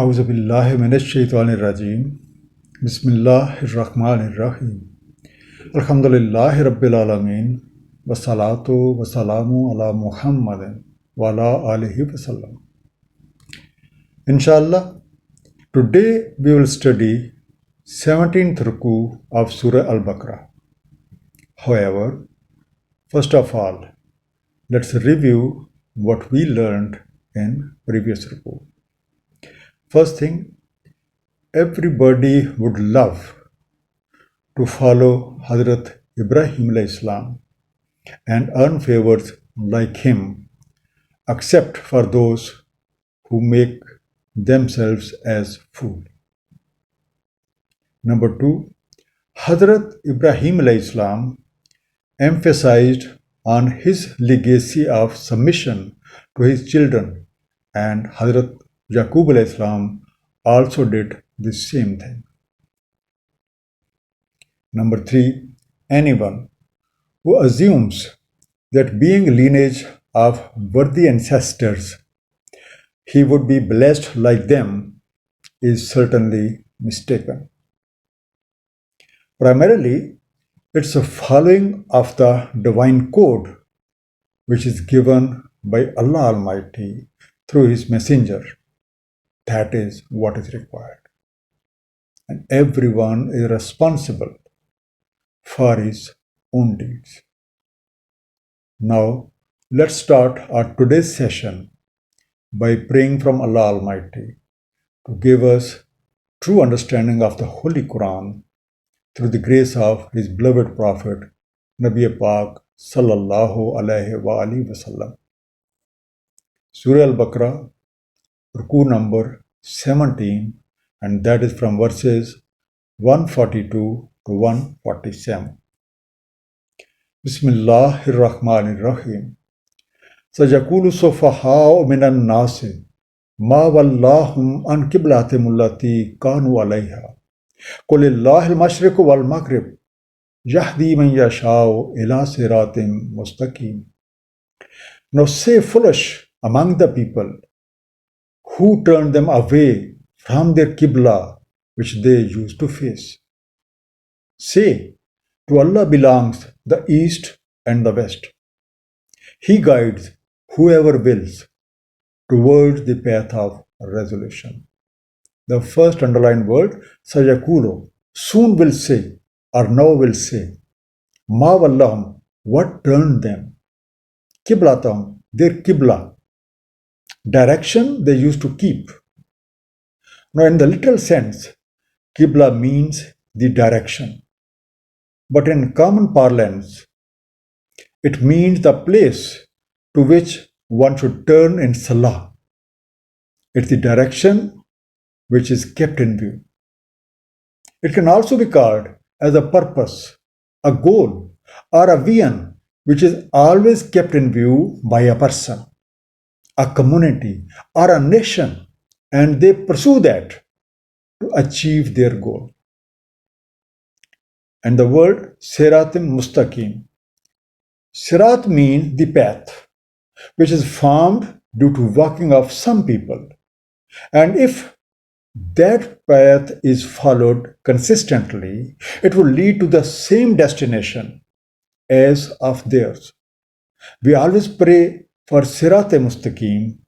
أعوذ بالله من الشيطان الرجيم بسم الله الرحمن الرحيم الحمد لله رب العالمين والصلاة والسلام على محمد وعلى آله وسلم. Inshallah, today we will study 17th Ruku of Surah Al-Baqarah. However, first of all, let's review what we learned in previous Ruku. First thing, everybody would love to follow Hazrat Ibrahim alayhi salam and earn favors like him, except for those who make themselves as fool. Number two, Hazrat Ibrahim alayhi salam emphasized on his legacy of submission to his children, and Hazrat Yaqub alayhi salam also did the same thing. Number three, anyone who assumes that being lineage of worthy ancestors he would be blessed like them is certainly mistaken. Primarily, it's a following of the divine code which is given by Allah Almighty through His messenger. That is what is required. And everyone is responsible for his own deeds. Now, let's start our today's session by praying from Allah Almighty to give us true understanding of the Holy Quran through the grace of His beloved Prophet, Nabi Pak Sallallahu Alaihi Wasallam. Surah Al-Baqarah, Ruku number 17, and that is from verses 142 to 147. Bismillahir Rahmanir Rahim. Sayaqulu sufaha'u minan nasi ma wallahum an qiblatihim allati kanu alayha. Qulillahi al-mashriqu wal maghrib yahdi man yasha'u ila siratim mustaqim. Now say foolish among the people who turned them away from their Qiblah which they used to face. Say, to Allah belongs the east and the west. He guides whoever wills towards the path of resolution. The first underlined word, sayakulu, soon will say, or now will say. Ma wallahum, what turned them? Qiblatam, their Qiblah, direction they used to keep. Now, in the literal sense, Qibla means the direction. But in common parlance, it means the place to which one should turn in Salah. It's the direction which is kept in view. It can also be called as a purpose, a goal, or a vision which is always kept in view by a person, a community, or a nation, and they pursue that to achieve their goal. And the word Siratim Mustaqim. Sirat means the path, which is formed due to walking of some people. And if that path is followed consistently, it will lead to the same destination as of theirs. We always pray for Sirat Mustaqim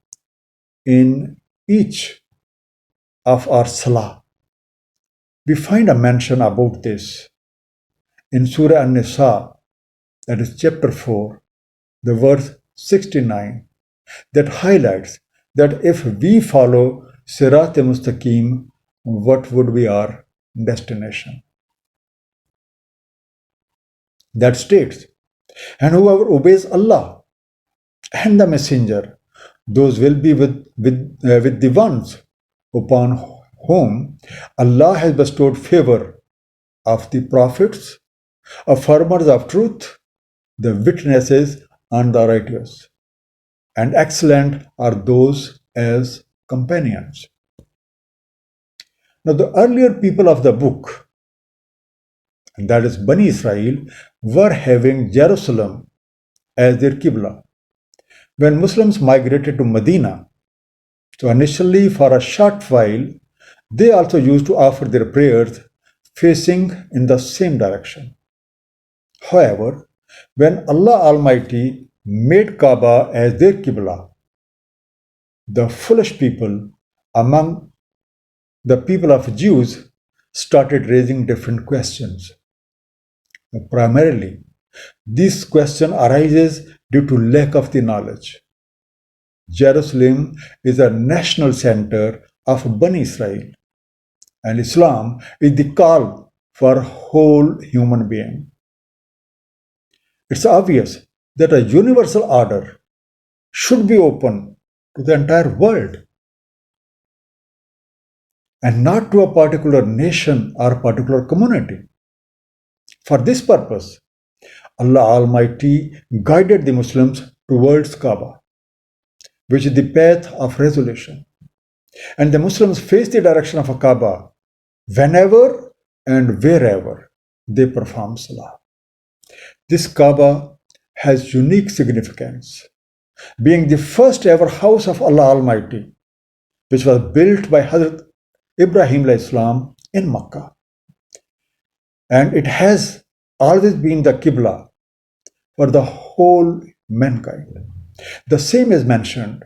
in each of our Salah. We find a mention about this in Surah An-Nisa, that is chapter 4, the verse 69, that highlights that if we follow Sirat Mustaqim, what would be our destination? That states, and whoever obeys Allah and the Messenger, those will be with the ones upon whom Allah has bestowed favor of the prophets, affirmers of truth, the witnesses, and the righteous. And excellent are those as companions. Now, the earlier people of the book, and that is Bani Israel, were having Jerusalem as their Qibla. When Muslims migrated to Medina, So initially, for a short while, they also used to offer their prayers facing in the same direction. However, when Allah Almighty made Kaabah as their Qiblah, the foolish people among the people of Jews started raising different questions. Primarily, this question arises due to lack of the knowledge. Jerusalem is a national center of Bani Israel, and Islam is the call for whole human being. It's obvious that a universal order should be open to the entire world and not to a particular nation or particular community. For this purpose, Allah Almighty guided the Muslims towards Kaabah, which is the path of resolution. And the Muslims face the direction of a Kaabah whenever and wherever they perform Salah. This Kaabah has unique significance, being the first ever house of Allah Almighty, which was built by Hazrat Ibrahim Islam in Makkah. And it has always been the Qiblah for the whole mankind. The same is mentioned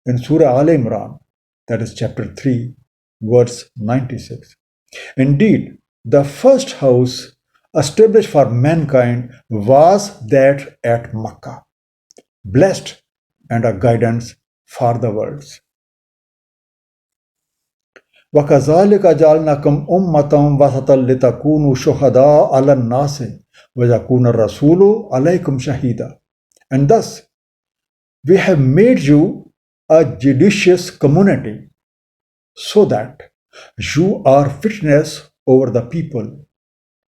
in Surah Al-Imran, that is chapter 3, verse 96. Indeed, the first house established for mankind was that at Makkah, blessed and a guidance for the worlds. وَكَذَلِكَ جَعَلْنَاكُمْ أُمَّةً وَسَطًا لِتَكُونُوا شُهَدَاءَ عَلَى النَّاسِ وَيَكُونَ الرَّسُولُ عَلَيْكُمْ شَهِيدًا. And thus, we have made you a judicious community so that you are witness over the people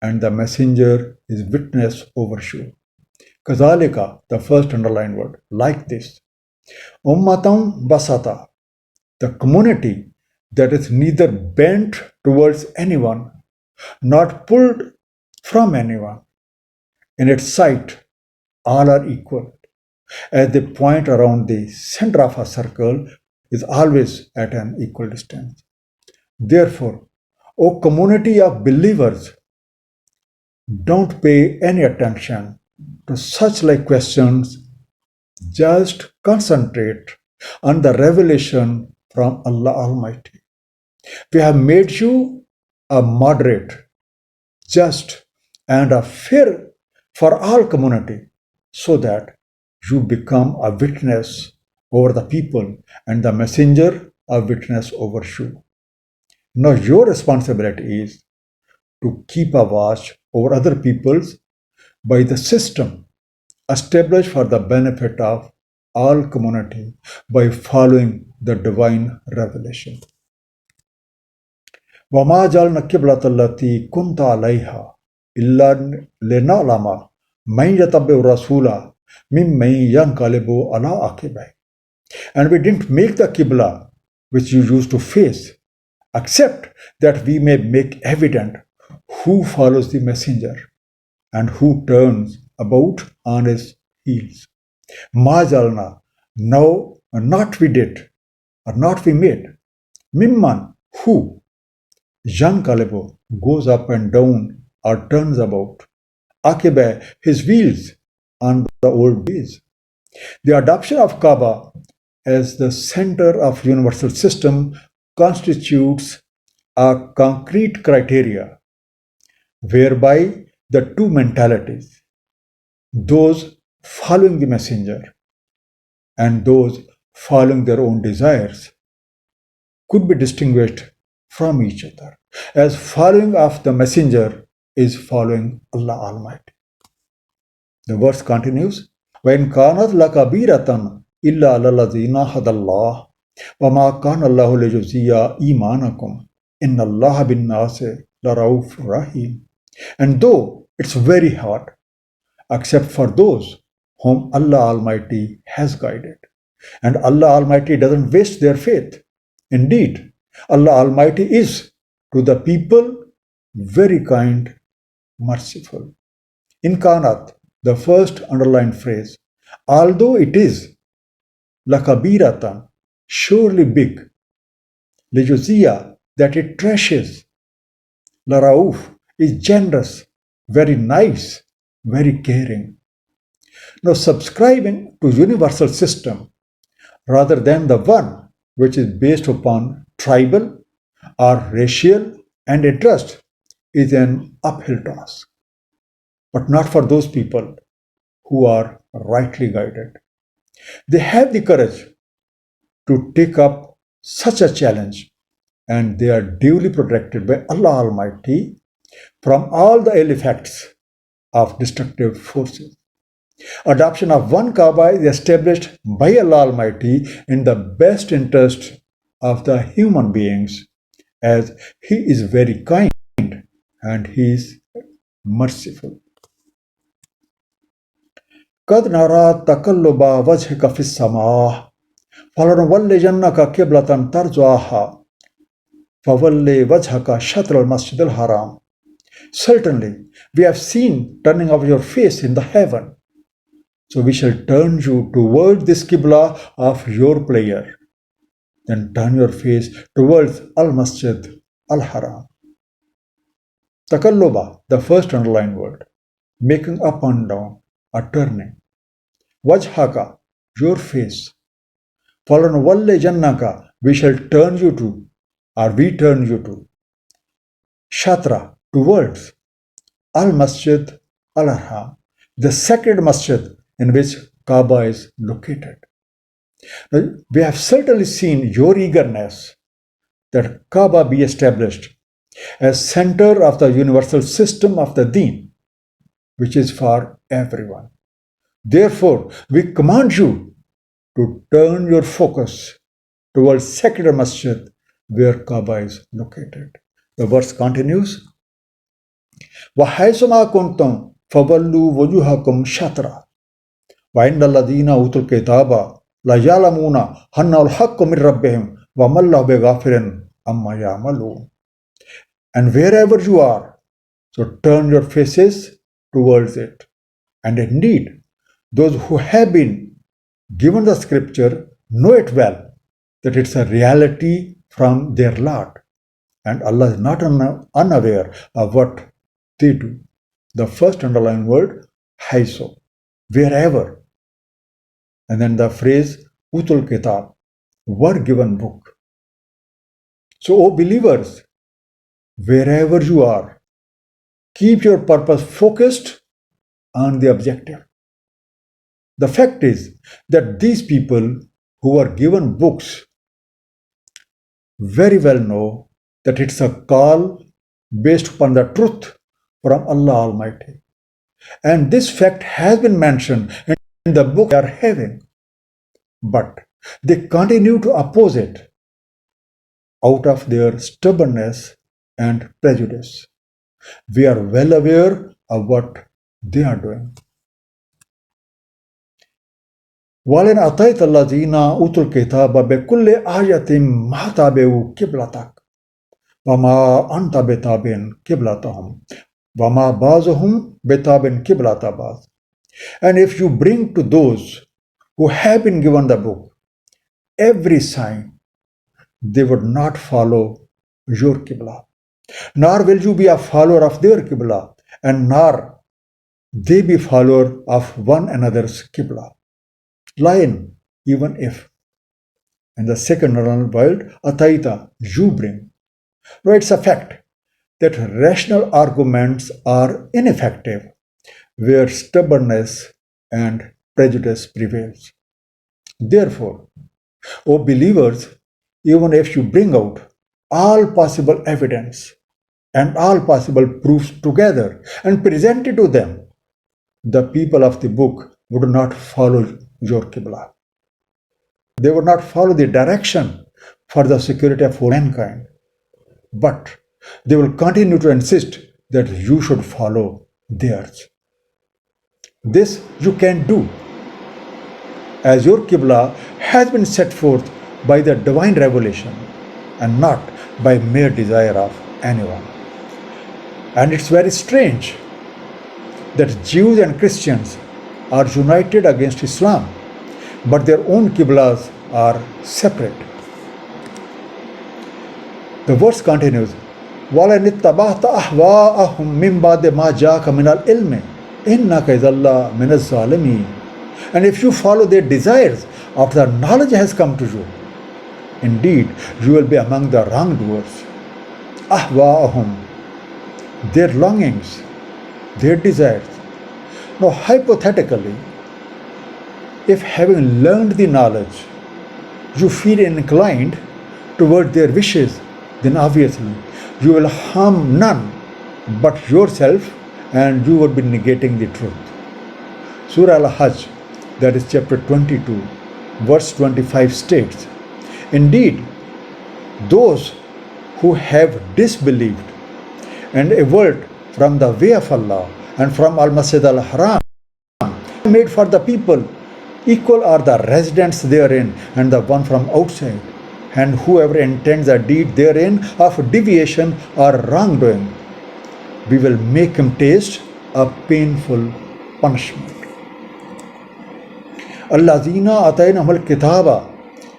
and the messenger is witness over you. Kazalika, the first underlined word, like this. Ummatam basata, the community that is neither bent towards anyone, not pulled from anyone. In its sight, all are equal, as the point around the center of a circle is always at an equal distance. Therefore, O community of believers, don't pay any attention to such like questions. Just concentrate on the revelation from Allah Almighty. We have made you a moderate, just, and a fair for all community, so that you become a witness over the people and the messenger a witness over you. Now your responsibility is to keep a watch over other peoples by the system established for the benefit of all community by following the divine revelation. وَمَا جَعَلْنَا الْقِبْلَةَ الَّتِي كُنْتَ عَلَيْهَا إِلَّا لِنَعْلَمَ مَنْ يَتَّبِعُ الرَّسُولَ مِمَّنْ يَنْقَلِبُ عَلَىٰ عَقِبَيْهِ. And we didn't make the Qibla which you used to face, except that we may make evident who follows the messenger and who turns about on his heels. Ma jalna, no, not we did, or not we made. Mimman, who? Yanqalibu, goes up and down or turns about. Akiba, his wheels on the old ways. The adoption of Kaaba as the center of universal system constitutes a concrete criteria whereby the two mentalities, those following the messenger and those following their own desires, could be distinguished from each other, as following of the messenger is following Allah Almighty. The verse continues, وَإِنْ كَانَتْ لَكَبِيرَةً إِلَّا عَلَى الَّذِينَ هَدَى اللَّهُ وَمَا كَانَ اللَّهُ لِيُضِيعَ إِيمَانَكُمْ إِنَّ اللَّهَ بِالنَّاسِ لَرَءُوفٌ رَحِيمٌ. And though it's very hard, except for those whom Allah Almighty has guided. And Allah Almighty doesn't waste their faith. Indeed, Allah Almighty is to the people very kind, merciful. In Kanat, the first underlined phrase, although it is lakabiratan, surely big. Lejuzia, that it trashes. La Rauf is generous, very nice, very caring. Now subscribing to universal system rather than the one which is based upon tribal or racial and interest is an uphill task, but not for those people who are rightly guided. They have the courage to take up such a challenge, and they are duly protected by Allah Almighty from all the ill effects of destructive forces. Adoption of one Kaabah is established by Allah Almighty in the best interest of the human beings, as He is very kind and He is merciful. قد نرى تقلب وجهك في السماء فلنولينك قبلة ترضاها فول وجهك شطر المسجد الحرام. Certainly, we have seen turning of your face in the heaven. So we shall turn you toward this Qiblah of your prayer. Then turn your face towards Al-Masjid Al-Haram. Takalluba, the first underlined word, making up and down, or turning. Wajhaka, your face. Falanwalle jannaka, we shall turn you to, or we turn you to. Shatra, towards. Al-Masjid Al-Haram, the sacred masjid in which Kaabah is located. Now, we have certainly seen your eagerness that Kaabah be established as center of the universal system of the Deen, which is for everyone. Therefore, we command you to turn your focus towards sacred masjid where Kaabah is located. The verse continues, وَحَيْثُمَا كُنْتُمْ فَوَلُّوا وُجُوهَكُمْ شَطْرًا وَإِنَّ الَّذِينَ أُوتُوا الْكِتَابَ لَيَعْلَمُونَ أَنَّهُ الْحَقُّ مِنْ رَبِّهِمْ وَمَا اللَّهُ بِغَافِلٍ عَمَّا يَعْمَلُونَ. And wherever you are, so turn your faces towards it. And indeed, those who have been given the scripture know it well, that it's a reality from their Lord. And Allah is not unaware of what they do. The first underlined word, haiso, wherever. And then the phrase, utul kitab, were given book. So, O believers, wherever you are, keep your purpose focused on the objective. The fact is that these people who are given books very well know that it's a call based upon the truth from Allah Almighty. And this fact has been mentioned in the book they are having. But they continue to oppose it out of their stubbornness and prejudice. We are well aware of what they are doing. وَلَنْ أَطَيْتَ الَّذِينَ أُوتُوا الْكِتَابَ بِكُلِّ آيَةٍ مَا تَابَعُوا قِبْلَتَكَ وَمَا أَنْتَ بِتَابِعٍ قِبْلَتَهُمْ وَمَا بَعْضُهُمْ بِتَابِعٍ قِبْلَةَ بَعْضٍ. And if you bring to those who have been given the book every sign, they would not follow your Qiblah, nor will you be a follower of their Qiblah, and nor they be follower of one another's Qiblah. Lion, even if. And the second word, ataita, you bring. No, it's a fact that rational arguments are ineffective where stubbornness and prejudice prevails. Therefore, O believers, even if you bring out all possible evidence and all possible proofs together and present it to them, the people of the book would not follow your Qiblah. They would not follow the direction for the security of mankind, but they will continue to insist that you should follow theirs. This you can do, as your Qiblah has been set forth by the divine revelation and not by mere desire of anyone. And it's very strange that Jews and Christians are united against Islam, but their own Qiblahs are separate. The verse continues, وَلَنِ اتَّبَعْتَ أَهْوَاءَهُمْ مِنْ بَعْدِ مَا جَاءَكَ مِنَ الْعِلْمِ إِنَّكَ إِذًا لَّمِنَ الظَّالِمِينَ. And if you follow their desires after the knowledge has come to you, indeed you will be among the wrongdoers. Ahwa'ahum, their longings, their desires. Now hypothetically, if having learned the knowledge, you feel inclined toward their wishes, then obviously you will harm none but yourself and you will be negating the truth. Surah Al-Hajj, that is chapter 22, verse 25 states, indeed, those who have disbelieved and averted from the way of Allah and from Al-Masjid Al-Haram made for the people, equal are the residents therein and the one from outside. And whoever intends a deed therein of deviation or wrongdoing, we will make him taste a painful punishment. Allazina atainahumul kitaba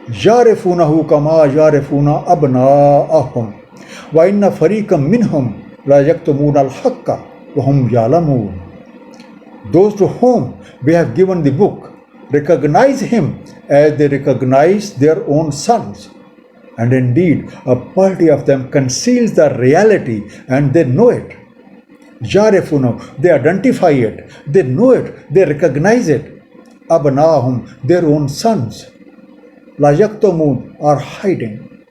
ya'rifunahu kama ya'rifuna abna'ahum wa inna fariqam minhum la yaktumuna al-haqqa wa hum ya'lamun. Those to whom we have given the book recognize him as they recognize their own sons. And indeed, a party of them conceals the reality and they know it. Yarefuna, they identify it, they know it, they recognize it. Abnahum, their own sons. La yaktumun, are hiding.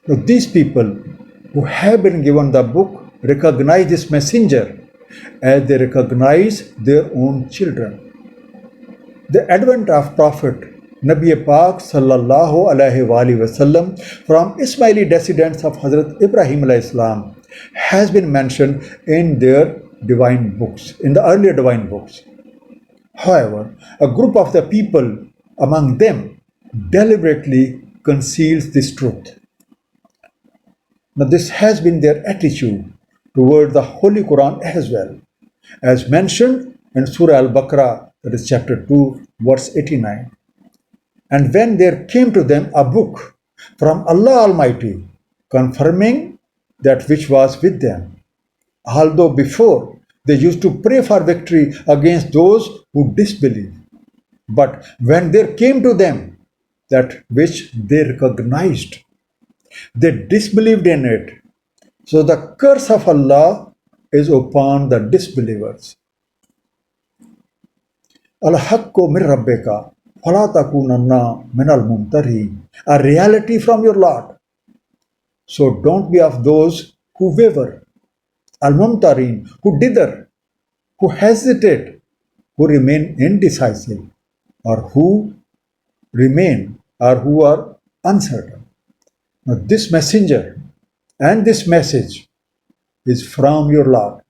Now these people who have been given the book recognize this messenger as they recognize their own children. The advent of Prophet Nabi Pak sallallahu alaihi wasallam from Ismaili descendants of Hazrat Ibrahim alayhi salam has been mentioned in their divine books, in the earlier divine books. However, a group of the people among them deliberately conceals this truth. Now this has been their attitude toward the Holy Quran as well, as mentioned in Surah Al-Baqarah, that is chapter 2, verse 89. And when there came to them a book from Allah Almighty, confirming that which was with them, although before they used to pray for victory against those who disbelieve. But when there came to them that which they recognized, they disbelieved in it. So the curse of Allah is upon the disbelievers. Al-haqqu min rabbika fala takunanna minal mumtarin, a reality from your Lord. So don't be of those who waver. Al-mumtarin, who dither, who hesitate, who remain indecisive, or who remain or who are uncertain. Now this messenger and this message is from your Lord,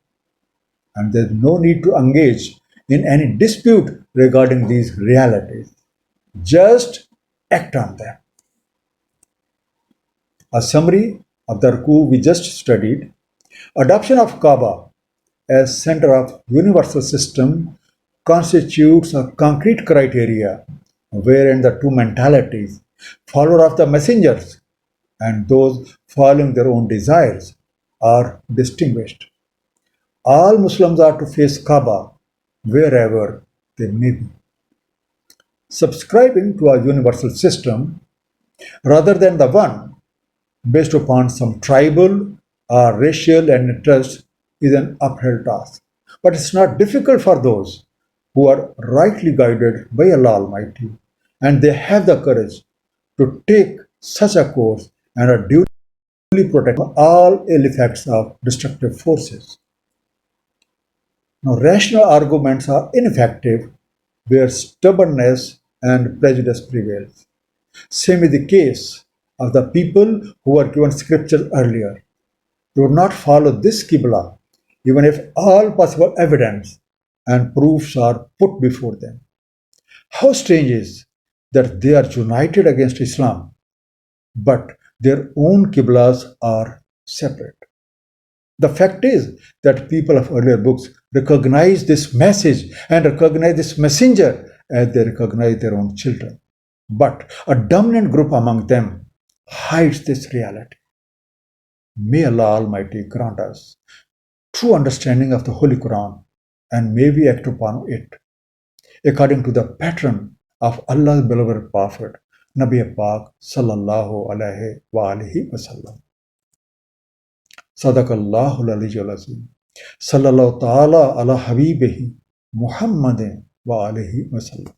and there is no need to engage in any dispute regarding these realities. Just act on them. A summary of the Ruku we just studied. Adoption of Kaabah as center of universal system constitutes a concrete criteria wherein the two mentalities, follower of the messengers and those following their own desires, are distinguished. All Muslims are to face Kaabah wherever they may be. Subscribing to a universal system rather than the one based upon some tribal or racial interest is an uphill task. But it's not difficult for those who are rightly guided by Allah Almighty and they have the courage to take such a course and are duly protect all ill effects of destructive forces. Now, rational arguments are ineffective where stubbornness and prejudice prevails. Same is the case of the people who were given scripture earlier. They would not follow this Qiblah even if all possible evidence and proofs are put before them. How strange is that they are united against Islam, but their own Qiblahs are separate. The fact is that people of earlier books recognize this message and recognize this messenger as they recognize their own children. but a dominant group among them hides this reality. May Allah Almighty grant us true understanding of the Holy Quran, and may we act upon it according to the pattern of Allah's beloved Prophet, Nabi Pak Sallallahu Alaihi wa alihi Wasallam. Sadaqallahu al-Aliyyul Azim. Sallallahu ta'ala ala habibihi Muhammadin wa alihi Wasallam.